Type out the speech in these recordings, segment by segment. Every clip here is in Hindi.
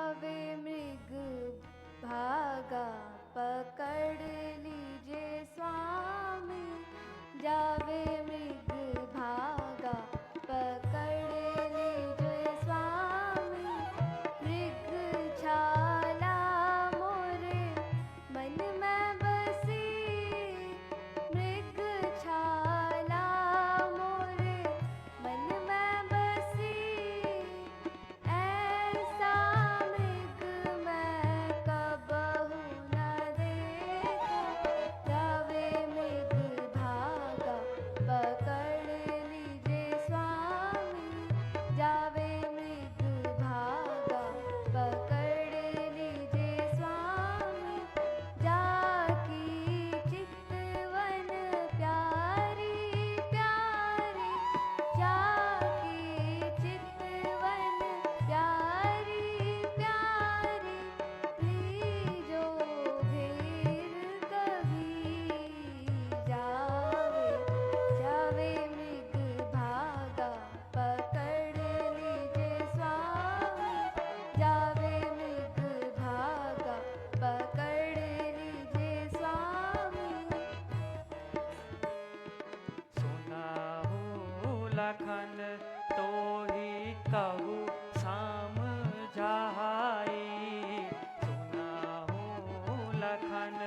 जावे मृग भागा पकड़ लीजिए स्वामी, जावे मृग भागा पकड़ लीजिए स्वामी। मृग छाला मोरे मन में बसी, मृग छाला मोरे मन में बसी। ऐसा मृग मैं कबहू न देखा, जावे मृग भागा पकड़ लीजिए स्वामी, जावे मृग भागा पकड़ लीजिए स्वामी। जाकी चितवन प्यारी प्यारी, जाकी चितवन प्यारी प्यारी, लीजो घेर कभी जावे, जावे मृग भागा पकड़ लीजिए स्वामी, जावे मृग भागा पकड़ लीजिए स्वामी। सुना हूँ लखन तो ही कहूँ समझाई, सुना हूँ लखन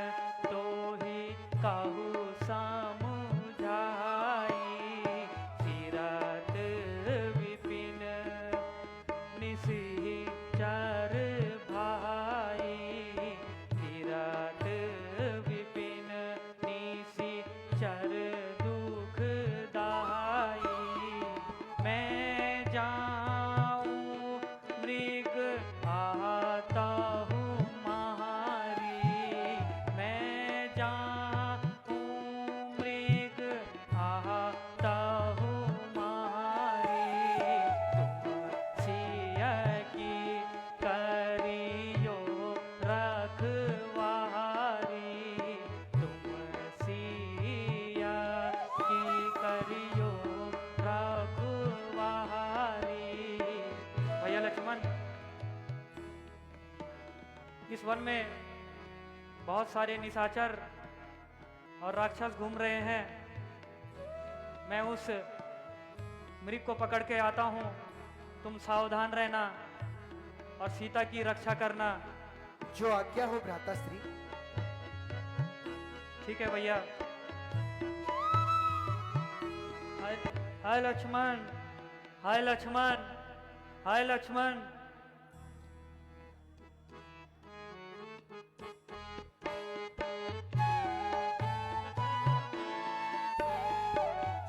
तो ही कहूँ समझाई। फिरत विपिन निशिचर भाई, फिरत विपिन निशिचर दुखदाई। मैं जाऊं मृग आता हूँ मारी, मैं जाऊं मृग आता हूँ मारी। तुम सिया की करियो रखवारी, तुम सिया की करियो रखवारी। भैया लक्ष्मण, इस वन में बहुत सारे निशाचर और राक्षस घूम रहे हैं। मैं उस मृग को पकड़ के आता हूँ, तुम सावधान रहना और सीता की रक्षा करना। जो आज्ञा हो भ्राताश्री। ठीक है भैया। हाय हाय लक्ष्मण, हाय लक्ष्मण, हाय लक्ष्मण।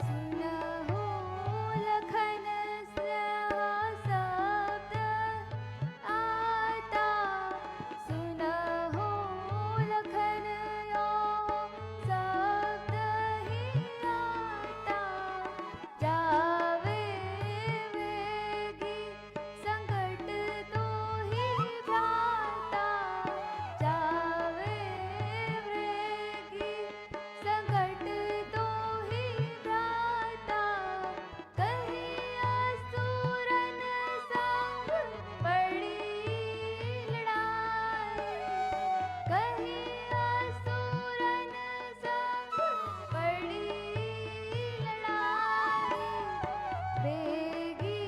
सुनहु लखन स्नेह शब्द आता, सुनहु लखन यो शब्द ही आता। जावे वेगी संकट तो ही भ्राता, जावे वेगी संकट तो ही भ्राता। कहीं असुरन संग पड़ी लड़ाई, कहीं असुरन संग पड़ी लड़ाई। बेगी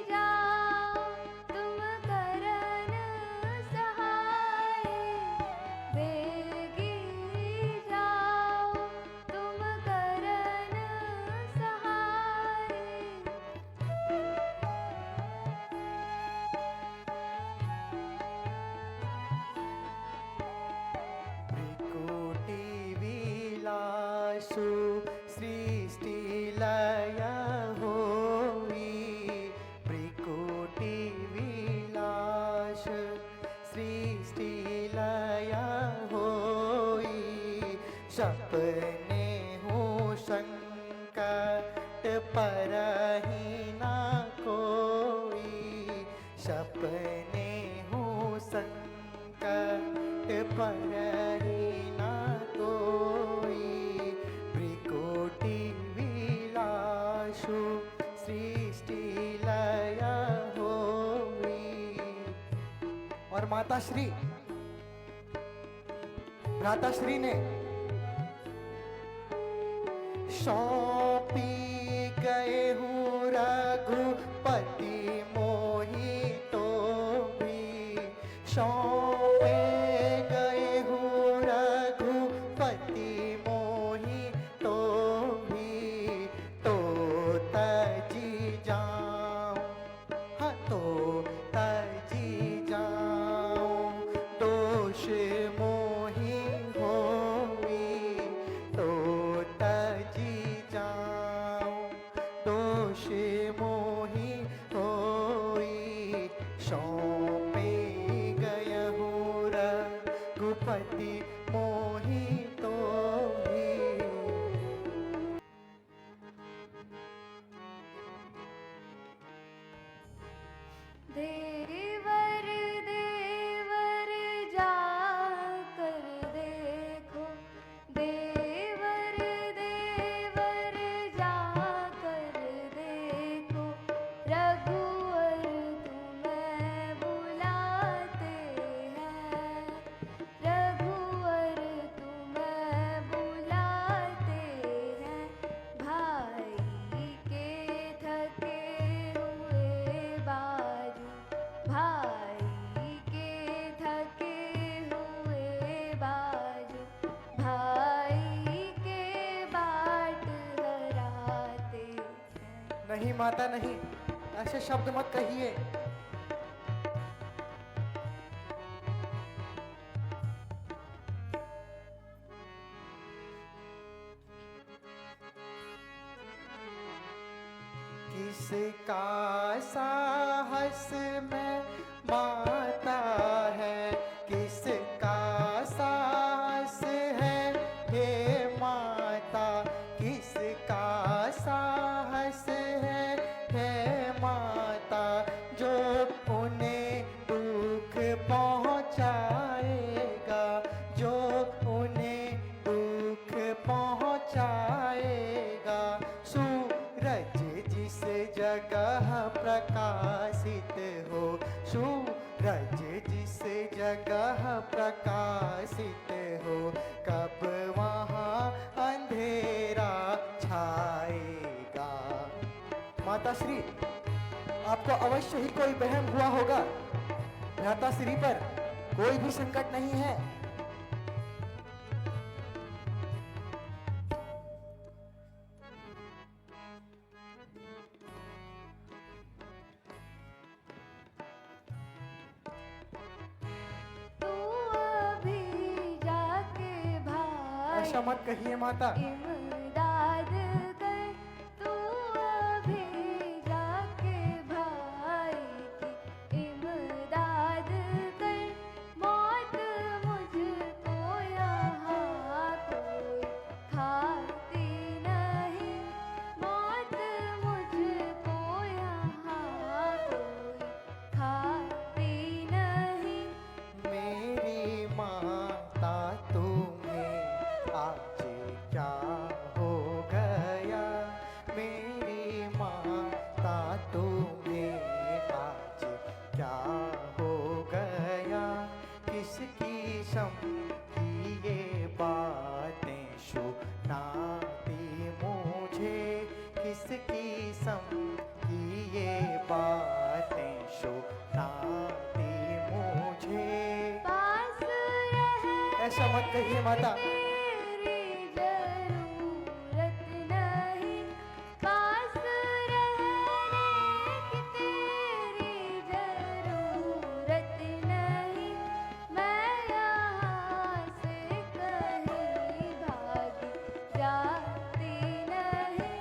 जाओ तुम करन सहाय, बेगी जाओ तुम करन सहाय। त्रिकोटि विलासु सृष्टि लय होई, त्रिकोटि विलास सृष्टि लय होई। सपने हूँ संकट परहि ना कोई, सपने हूँ संकट परहि ना कोई। त्रिकोटि विलासु सृष्टि लय होई। और माताश्री भ्राताश्री ने सौंपी गए हूँ रघुपति मोहि तो भी, सौंपे गए हूँ रघुपति मोहि तो भी, तो तजी जाऊं, हाँ तो तजी जाऊं, दोष मोहि होई, तो तजी जाऊं, दोष मोहि होई, सौंपे गए हूँ रघुपति मोहि तो भी। देवर देवर जाकर देखो, देवर देवर जाकर देखो, रघुवर तुम्हें बुलाते हैं, रघुवर तुम्हें बुलाते हैं, भाई के थके हुए बाजू, भाई के थके हुए बाजू, भाई के बाट हराते हैं। नहीं माता नहीं, ऐसे शब्द मत कहिए। किसका साहस में माता है, किसका साहस है हे माता, किसका साहस है हे माता, जो उन्हें दुख पहुँचाएगा, जो उन्हें दुख पहुँचाएगा। सूरज जिस जगह प्रकाशित हो, सूरज जिस जगह प्रकाशित हो, कब वहाँ अंधेरा छाएगा। माताश्री, आपको अवश्य ही कोई वहम हुआ होगा, भ्राताश्री पर कोई भी संकट नहीं है। तू अभी जाके भाई ऐसा मत कहिए माता। इमदाद कर, तू अभी जाके भाई की इमदाद कर, मौत मुझको यहाँ कोई खाती नहीं, मौत मुझको यहाँ कोई खाती नहीं। मेरी माता तुम्हें आज क्या हो गया, मेरी माता तुम्हें आज क्या हो गया, किसकी समझी ये बातें सुनाती मुझे, किसकी समझी ये बातें सुनाती मुझे। पास रह ऐसा मत कहिए माता। तेरी जरूरत नहीं, पास रहने की तेरी जरूरत नहीं, मैं यहाँ से कहीं भाग जाती नहीं,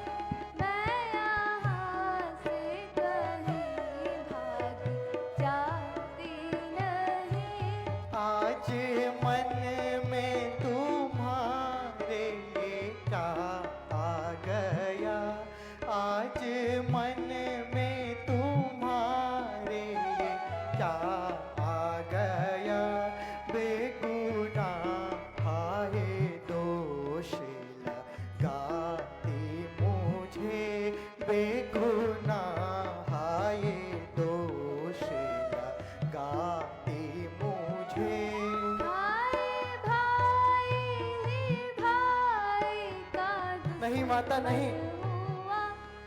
मैं यहाँ से कहीं भाग जाती नहीं। आज मन में तुम्हारे क्या आ गया, आज मन में तुम्हारे क्या आ गया, बेगुनाह हाय दोष लगाती मुझे, बेगुनाह हाय दोष लगाती माता नहीं, हुआ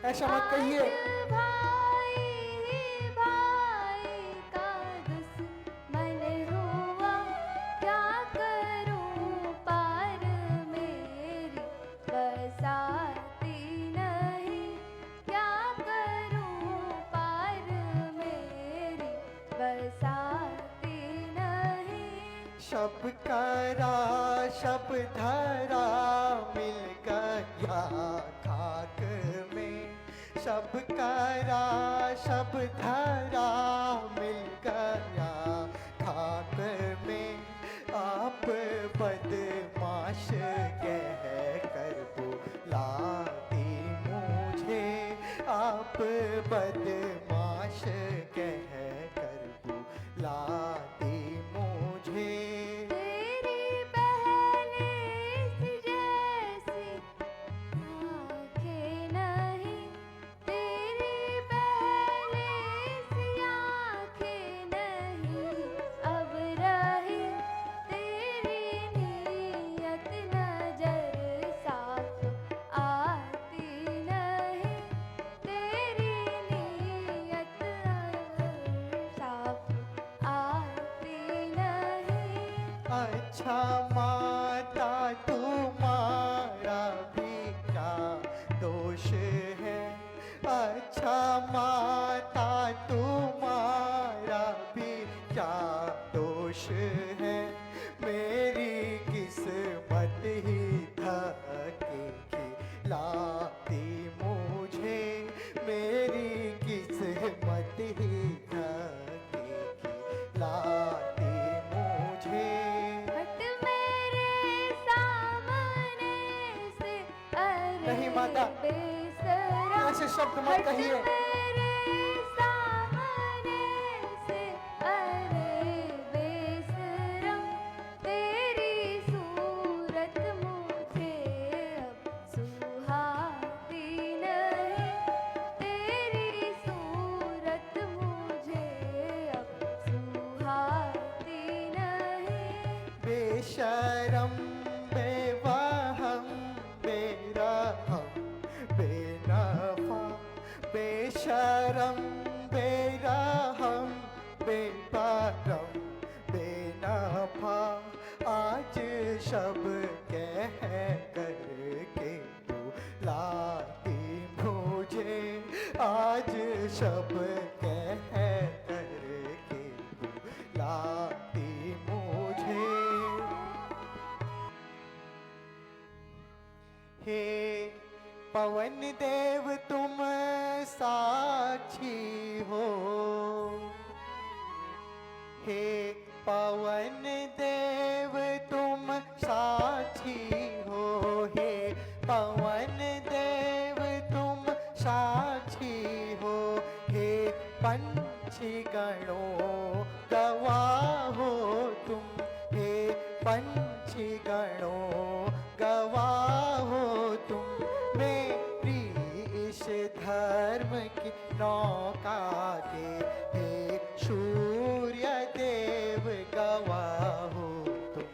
ऐसा मत कहिए। आज भाई ही भाई का दुश्मन हुआ, क्या करूं पार मेरी बसाती नहीं, क्या करूं पार मेरी बसाती नहीं। शब करा शब धरा मिल गया खाक में, शब करा शब धरा मिल गया खाक में। आप बदमाश कह कर बुलाती मुझे, आप बदमाश कह कर बुलाती मुझे। तेरी पहले सी जैसी आँखें नहीं, तेरी पहले सी आँखें नहीं, अब रही तेरी नीयत नजर साफ आती नहीं, तेरी नीयत नजर साफ आती नहीं। अच्छा माता तुम्हारा भी क्या दोष है, अच्छा माता तुम्हारा भी क्या दोष है। मेरी किस्मत ही धके खिलाती मुझे, मेरी किस्मत ही धके खिलाती मुझे। हट मेरे सामने से, अरे नहीं माता, बेशरम। ऐसे शब्द मत हट कहिए। मेरे सामने से, अरे बेशरम। तेरी सूरत मुझे अब सुहाती नहीं, तेरी सूरत मुझे अब सुहाती नहीं। बेशरम बेवहम बेरहम बेनफा, बेशरम बेरहम बेपरम बेनफा। आज शब कह करके बुलाती मुझे, आज शब कह करके बुलाती मुझे। हे पवन देव तुम साक्षी हो, हे पवन देव तुम साक्षी हो, हे पवन देव तुम साक्षी हो। हे पंछी गणों गवाह हो तुम, हे पंछी गणों गवाह हो तुम। मेरी इस धर्म की नौका के हे सूर्य देव गवाह हो तुम।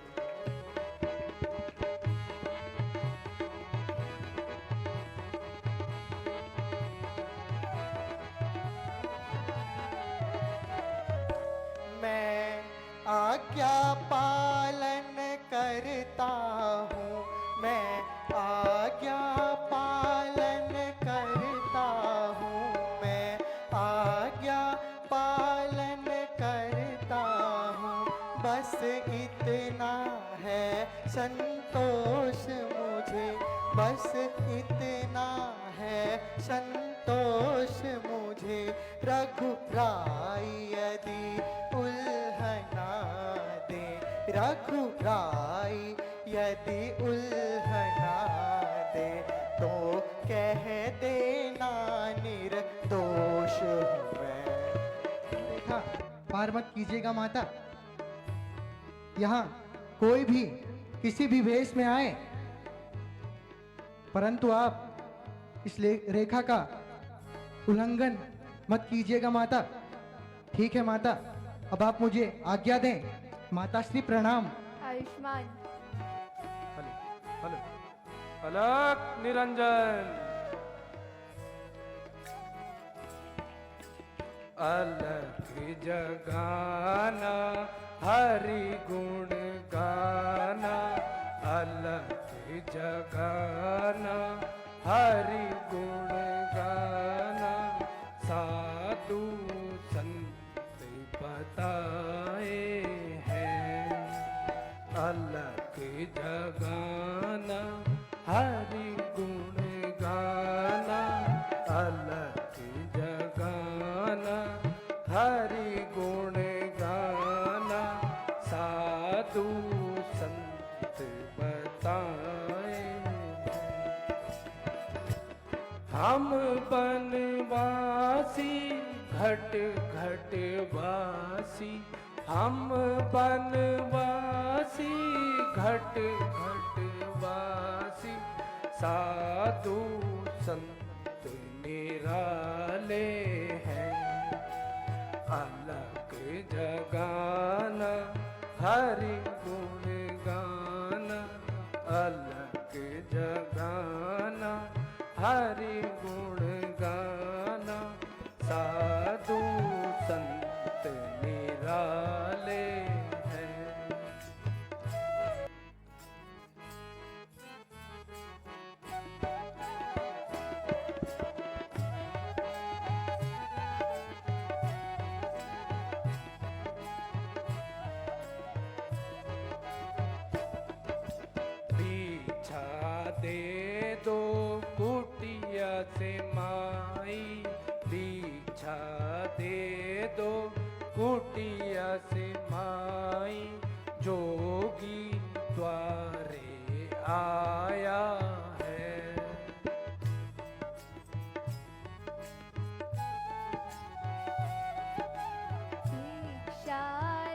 मैं आज्ञा पालन करता हूँ, मैं आज्ञा पालन करता हूँ, मैं आज्ञा पालन करता हूँ। बस इतना है संतोष मुझे, बस इतना है संतोष मुझे। रघुराई यदि उल्हना दे, रघुराई यदि उल्हना दे, तो कह देना निर्दोष हूँ मैं। देखा, पार मत कीजिएगा माता। यहाँ कोई भी किसी भी वेश में आए, परंतु आप इस रेखा का उल्लंघन मत कीजिएगा माता। ठीक है माता, अब आप मुझे आज्ञा दें। माता श्री प्रणाम। आयुष्मान। Hello hello. अलख निरंजन। अलख जगाना हरि गुण गाना, अलख जगाना हरि गुण गाना, साधु संत बताए हैं। अलख जगाना हरि गुण गाना, अलख जगाना हरि गुण गाना, साधु संत बताए। हम बनवासी घट घट वासी, हम बनवासी घट घट वासी, साधु संत निराले हैं। अलख जगाना हरि गुण गाना, अलख जगाना हरि गुण गाना, साधु संत निराले हैं। पीछा दे दो कुटिया से माई, पीछा दे दो कुटिया से माई, जोगी द्वारे आया है। दीक्षा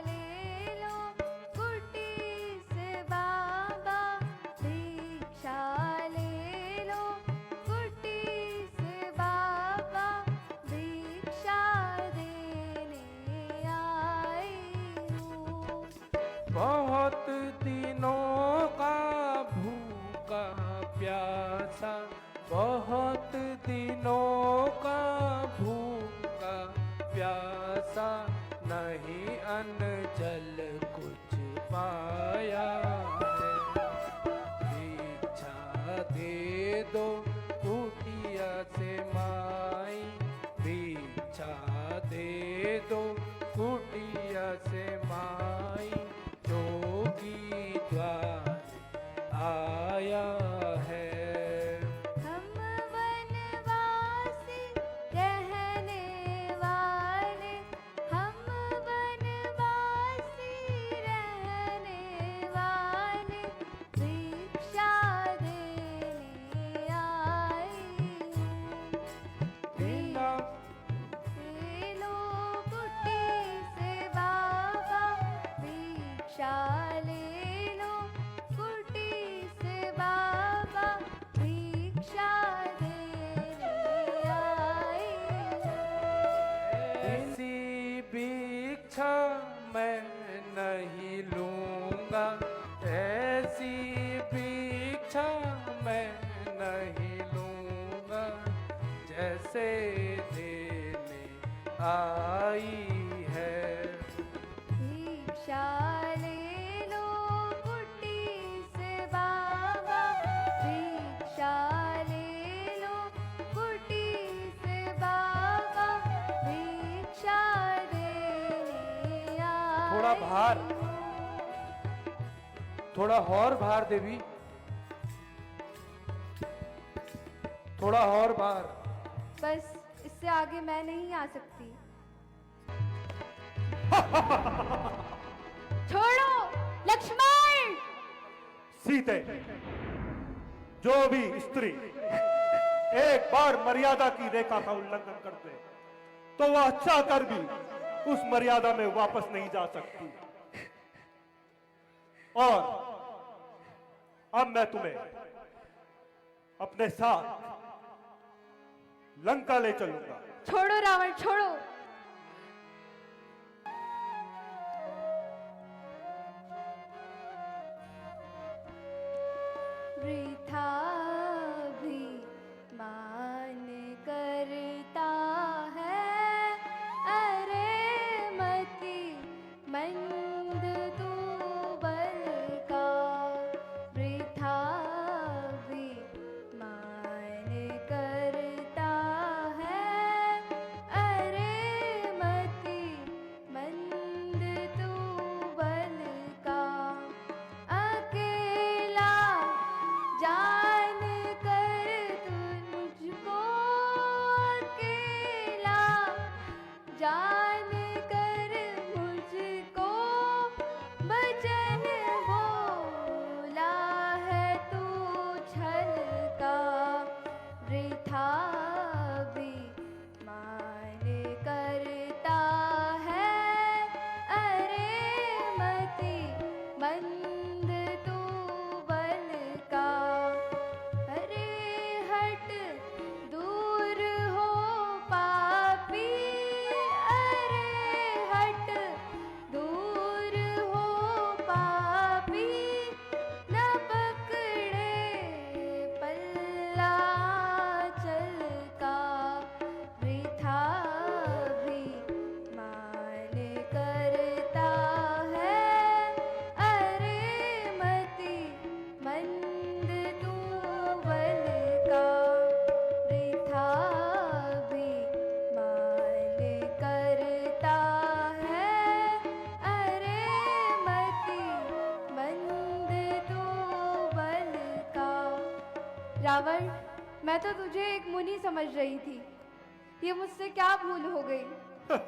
ले लो कुटी से बाबा, दीक्षा ले लो कुटी से बाबा, दीक्षा देने आई हूँ। बहुत दिनों का भूखा प्यासा, बहुत दिनों का भूखा प्यासा, नहीं अन्न जल कुछ पाया है। भिक्षा दे दो कुटिया से माई, भिक्षा दे दो कुटिया से माई, जोगी द्वार आया है। हम वनवासी रहने वाले, हम वनवासी रहने वाले, दीक्षा देने आई हूँ। बिना ले लो कुटी से बाबा, दीक्षा ले लो कुटी से बाबा, दीक्षा देने आई हूँ। ऐसी भिक्षा मैं नहीं लूंगा, ऐसी भिक्षा मैं नहीं लूंगा, जैसे देने आई है। दीक्षा ले लो कुटी से बाबा, दीक्षा ले लो कुटी से बाबा, दीक्षा देने आई थोड़ा भार, हूँ। थोड़ा और भार देवी, थोड़ा और भार। बस इससे आगे मैं नहीं आ सकती। छोड़ो लक्ष्मण। सीते, जो भी स्त्री एक बार मर्यादा की रेखा का उल्लंघन कर दे तो वह चाहकर भी उस मर्यादा में वापस नहीं जा सकती। और अब मैं तुम्हें अपने साथ लंका ले चलूंगा। छोड़ो रावण, छोड़ो। वृथा समझ रही थी। ये मुझसे क्या भूल हो गई।